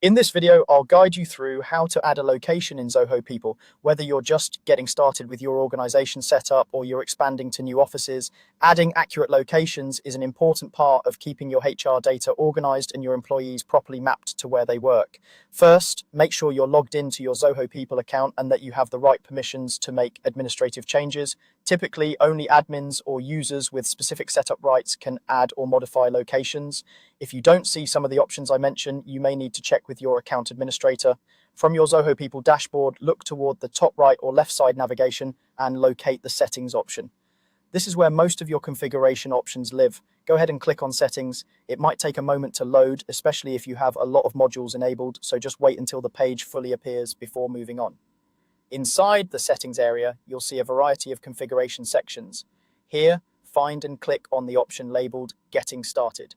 In this video, I'll guide you through how to add a location in Zoho People. Whether you're just getting started with your organization setup or you're expanding to new offices, adding accurate locations is an important part of keeping your HR data organized and your employees properly mapped to where they work. First, make sure you're logged into your Zoho People account and that you have the right permissions to make administrative changes. Typically, only admins or users with specific setup rights can add or modify locations. If you don't see some of the options I mentioned, you may need to check with your account administrator. From your Zoho People dashboard, look toward the top right or left side navigation and locate the settings option. This is where most of your configuration options live. Go ahead and click on settings. It might take a moment to load, especially if you have a lot of modules enabled, so just wait until the page fully appears before moving on. Inside the settings area, you'll see a variety of configuration sections. Here, find and click on the option labeled Getting Started.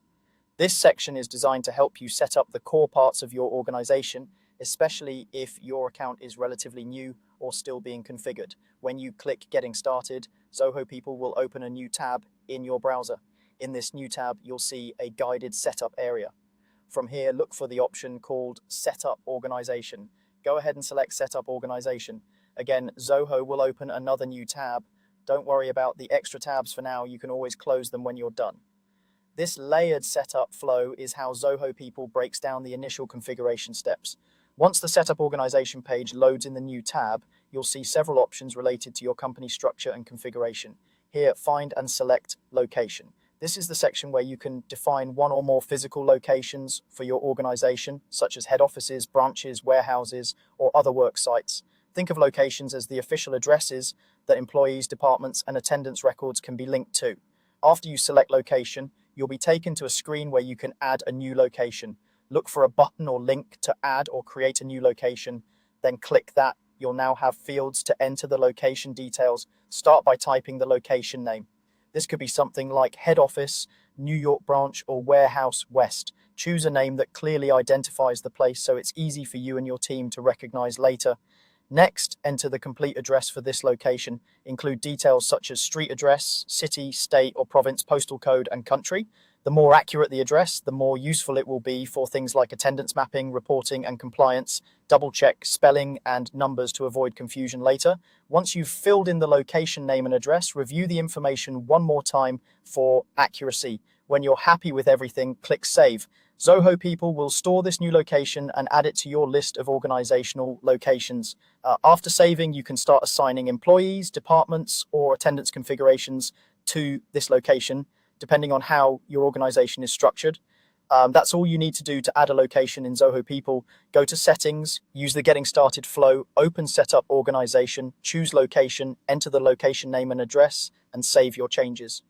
This section is designed to help you set up the core parts of your organization, especially if your account is relatively new or still being configured. When you click Getting Started, Zoho People will open a new tab in your browser. In this new tab, you'll see a guided setup area. From here, look for the option called Setup Organization. Go ahead and select Setup Organization. Again, Zoho will open another new tab. Don't worry about the extra tabs for now. You can always close them when you're done. This layered setup flow is how Zoho People breaks down the initial configuration steps. Once the setup organization page loads in the new tab, you'll see several options related to your company structure and configuration. Here, find and select location. This is the section where you can define one or more physical locations for your organization, such as head offices, branches, warehouses, or other work sites. Think of locations as the official addresses that employees, departments, and attendance records can be linked to. After you select location, you'll be taken to a screen where you can add a new location. Look for a button or link to add or create a new location, then click that. You'll now have fields to enter the location details. Start by typing the location name. This could be something like Head Office, New York Branch, or Warehouse West. Choose a name that clearly identifies the place so it's easy for you and your team to recognize later. Next, enter the complete address for this location. Include details such as street address, city, state, or province, postal code, and country. The more accurate the address, the more useful it will be for things like attendance mapping, reporting, and compliance. Double check spelling and numbers to avoid confusion later. Once you've filled in the location name and address, review the information one more time for accuracy. When you're happy with everything, click Save. Zoho People will store this new location and add it to your list of organizational locations. After saving, you can start assigning employees, departments, or attendance configurations to this location, depending on how your organization is structured. That's all you need to do to add a location in Zoho People. Go to Settings, use the Getting Started flow, open Setup Organization, choose Location, enter the location name and address, and save your changes.